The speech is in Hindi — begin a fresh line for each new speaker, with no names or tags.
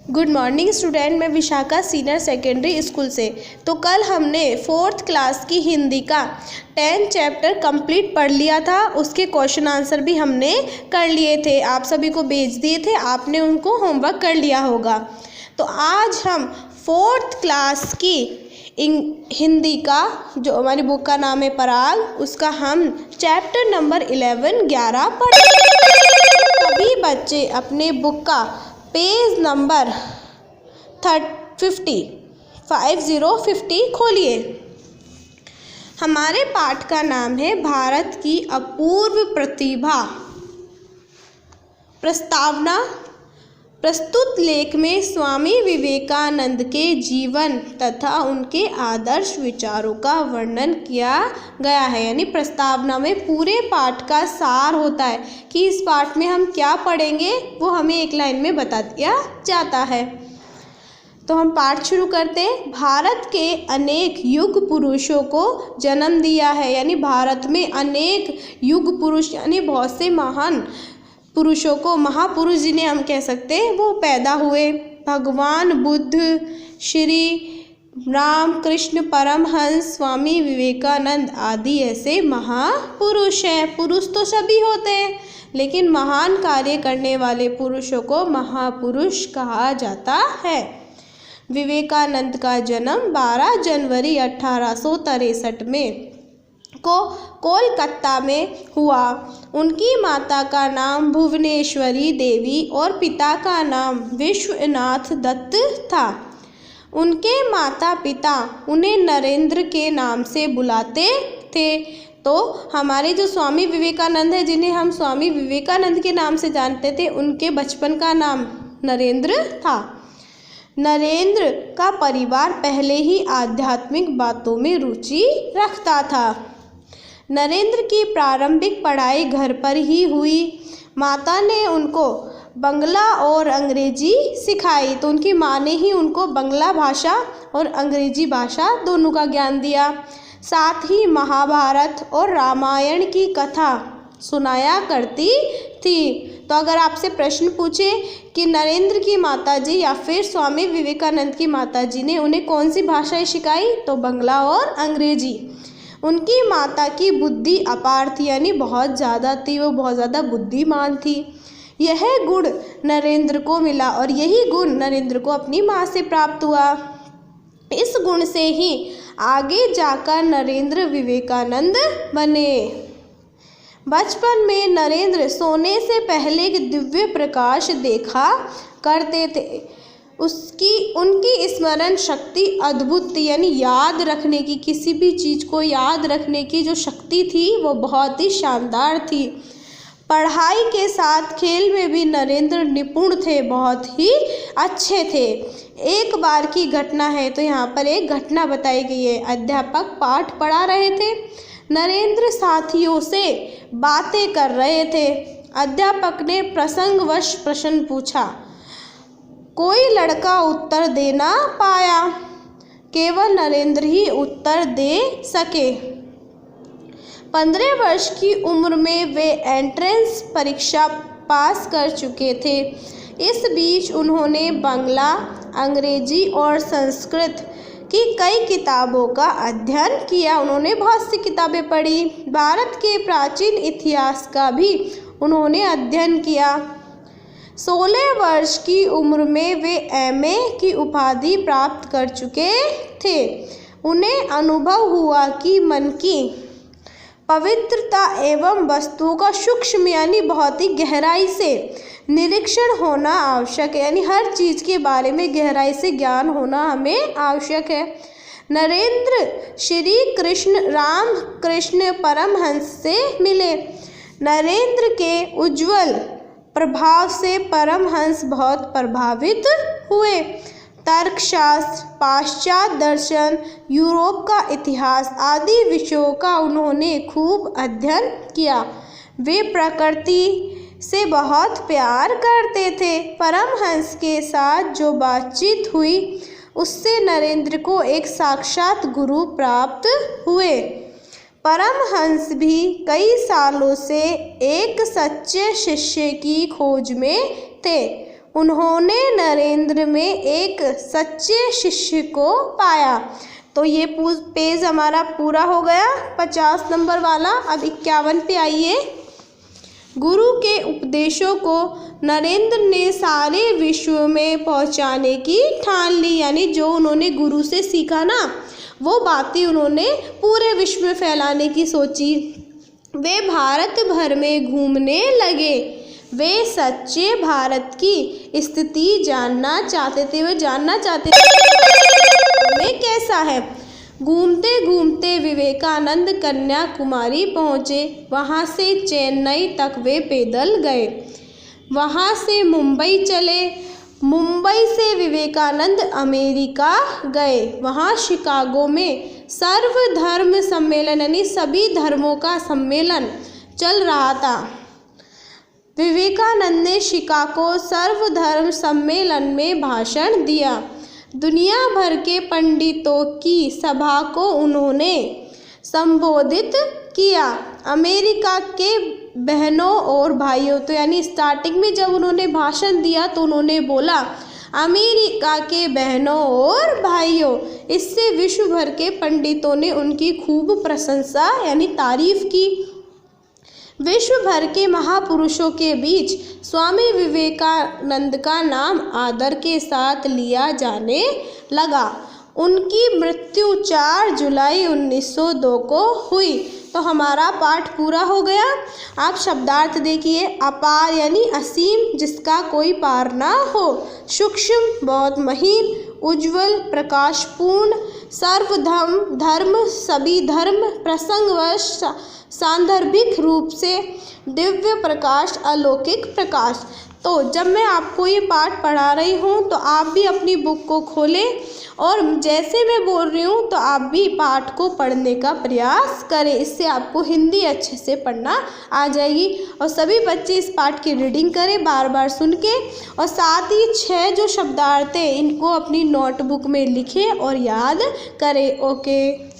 गुड मॉर्निंग स्टूडेंट, मैं विशाखा सीनियर सेकेंडरी स्कूल से। तो कल हमने 4th क्लास की हिंदी का 10 चैप्टर कंप्लीट पढ़ लिया था। उसके क्वेश्चन आंसर भी हमने कर लिए थे, आप सभी को भेज दिए थे, आपने उनको होमवर्क कर लिया होगा। तो आज हम 4th क्लास की हिंदी का जो हमारी बुक का नाम है पराग, उसका हम चैप्टर नंबर 11 पढ़ेंगे। सभी बच्चे अपने बुक का पेज नंबर 50 खोलिए। हमारे पाठ का नाम है भारत की अपूर्व प्रतिभा। प्रस्तावना। प्रस्तुत लेख में स्वामी विवेकानंद के जीवन तथा उनके आदर्श विचारों का वर्णन किया गया है। यानी प्रस्तावना में पूरे पाठ का सार होता है कि इस पाठ में हम क्या पढ़ेंगे, वो हमें एक लाइन में बता दिया जाता है। तो हम पाठ शुरू करते हैं। भारत के अनेक युग पुरुषों को जन्म दिया है। यानी भारत में अनेक युग पुरुष यानी बहुत से महान पुरुषों को, महापुरुष जिन्हें हम कह सकते हैं, वो पैदा हुए। भगवान बुद्ध, श्री राम कृष्ण परमहंस, स्वामी विवेकानंद आदि ऐसे महापुरुष हैं। पुरुष तो सभी होते हैं, लेकिन महान कार्य करने वाले पुरुषों को महापुरुष कहा जाता है। विवेकानंद का जन्म 12 जनवरी 1863 में कोलकाता में हुआ। उनकी माता का नाम भुवनेश्वरी देवी और पिता का नाम विश्वनाथ दत्त था। उनके माता पिता उन्हें नरेंद्र के नाम से बुलाते थे। तो हमारे जो स्वामी विवेकानंद है, जिन्हें हम स्वामी विवेकानंद के नाम से जानते थे, उनके बचपन का नाम नरेंद्र था। नरेंद्र का परिवार पहले ही आध्यात्मिक बातों में रुचि रखता था। नरेंद्र की प्रारंभिक पढ़ाई घर पर ही हुई। माता ने उनको बंगला और अंग्रेजी सिखाई। तो उनकी माँ ने ही उनको बंगला भाषा और अंग्रेजी भाषा दोनों का ज्ञान दिया। साथ ही महाभारत और रामायण की कथा सुनाया करती थी। तो अगर आपसे प्रश्न पूछे कि नरेंद्र की माताजी या फिर स्वामी विवेकानंद की माताजी ने उन्हें कौन सी भाषाएं सिखाई, तो बंगला और अंग्रेजी। उनकी माता की बुद्धि अपार थी, यानी बहुत ज़्यादा थी, वो बहुत ज़्यादा बुद्धिमान थी। यह गुण नरेंद्र को मिला और यही गुण नरेंद्र को अपनी माँ से प्राप्त हुआ। इस गुण से ही आगे जाकर नरेंद्र विवेकानंद बने। बचपन में नरेंद्र सोने से पहले दिव्य प्रकाश देखा करते थे। उनकी स्मरण शक्ति अद्भुत थी, यानी याद रखने की, किसी भी चीज़ को याद रखने की जो शक्ति थी वो बहुत ही शानदार थी। पढ़ाई के साथ खेल में भी नरेंद्र निपुण थे, बहुत ही अच्छे थे। एक बार की घटना है, तो यहाँ पर एक घटना बताई गई है। अध्यापक पाठ पढ़ा रहे थे। नरेंद्र साथियों से बातें कर रहे थे। अध्यापक ने प्रसंगवश प्रश्न पूछा। कोई लड़का उत्तर दे ना पाया, केवल नरेंद्र ही उत्तर दे सके। 15 वर्ष की उम्र में वे एंट्रेंस परीक्षा पास कर चुके थे। इस बीच उन्होंने बंगला, अंग्रेजी और संस्कृत की कई किताबों का अध्ययन किया। उन्होंने बहुत सी किताबें पढ़ी। भारत के प्राचीन इतिहास का भी उन्होंने अध्ययन किया। 16 वर्ष की उम्र में वे एमए की उपाधि प्राप्त कर चुके थे। उन्हें अनुभव हुआ कि मन की पवित्रता एवं वस्तुओं का सूक्ष्म यानी बहुत ही गहराई से निरीक्षण होना आवश्यक है। यानी हर चीज़ के बारे में गहराई से ज्ञान होना हमें आवश्यक है। नरेंद्र श्री राम कृष्ण परमहंस से मिले। नरेंद्र के उज्ज्वल प्रभाव से परमहंस बहुत प्रभावित हुए। तर्कशास्त्र, पाश्चात्य दर्शन, यूरोप का इतिहास आदि विषयों का उन्होंने खूब अध्ययन किया। वे प्रकृति से बहुत प्यार करते थे। परमहंस के साथ जो बातचीत हुई, उससे नरेंद्र को एक साक्षात गुरु प्राप्त हुए। परमहंस भी कई सालों से एक सच्चे शिष्य की खोज में थे। उन्होंने नरेंद्र में एक सच्चे शिष्य को पाया। तो ये पेज हमारा पूरा हो गया 50 नंबर वाला। अब 51 पे आइए। गुरु के उपदेशों को नरेंद्र ने सारे विश्व में पहुंचाने की ठान ली, यानी जो उन्होंने गुरु से सीखा ना वो बातें उन्होंने पूरे विश्व में फैलाने की सोची। वे भारत भर में घूमने लगे। वे सच्चे भारत की स्थिति जानना चाहते थे। वे जानना चाहते थे में कैसा है। घूमते घूमते विवेकानंद कन्याकुमारी पहुँचे। वहाँ से चेन्नई तक वे पैदल गए। वहाँ से मुंबई चले। मुंबई से विवेकानंद अमेरिका गए। वहाँ शिकागो में सर्वधर्म सम्मेलन यानी सभी धर्मों का सम्मेलन चल रहा था। विवेकानंद ने शिकागो सर्वधर्म सम्मेलन में भाषण दिया। दुनिया भर के पंडितों की सभा को उन्होंने संबोधित किया। अमेरिका के बहनों और भाइयों, तो यानी स्टार्टिंग में जब उन्होंने भाषण दिया तो उन्होंने बोला अमेरिका के बहनों और भाइयों। इससे विश्व भर के पंडितों ने उनकी खूब प्रशंसा यानी तारीफ की। विश्व भर के महापुरुषों के बीच स्वामी विवेकानंद का नाम आदर के साथ लिया जाने लगा। उनकी मृत्यु 4 जुलाई 1902 को हुई। तो हमारा पाठ पूरा हो गया। आप शब्दार्थ देखिए। अपार यानी असीम, जिसका कोई पार ना हो। सूक्ष्म बहुत महीन, उज्ज्वल प्रकाशपूर्ण, सर्वधर्म धर्म सभी धर्म, प्रसंगवश सांदर्भिक रूप से दिव्य प्रकाश, अलौकिक प्रकाश। तो जब मैं आपको ये पाठ पढ़ा रही हूँ तो आप भी अपनी बुक को खोलें और जैसे मैं बोल रही हूँ तो आप भी पाठ को पढ़ने का प्रयास करें। इससे आपको हिंदी अच्छे से पढ़ना आ जाएगी। और सभी बच्चे इस पाठ की रीडिंग करें बार बार सुन के, और साथ ही 6 जो शब्दार्थ हैं इनको अपनी नोटबुक में लिखें और याद करें। ओके।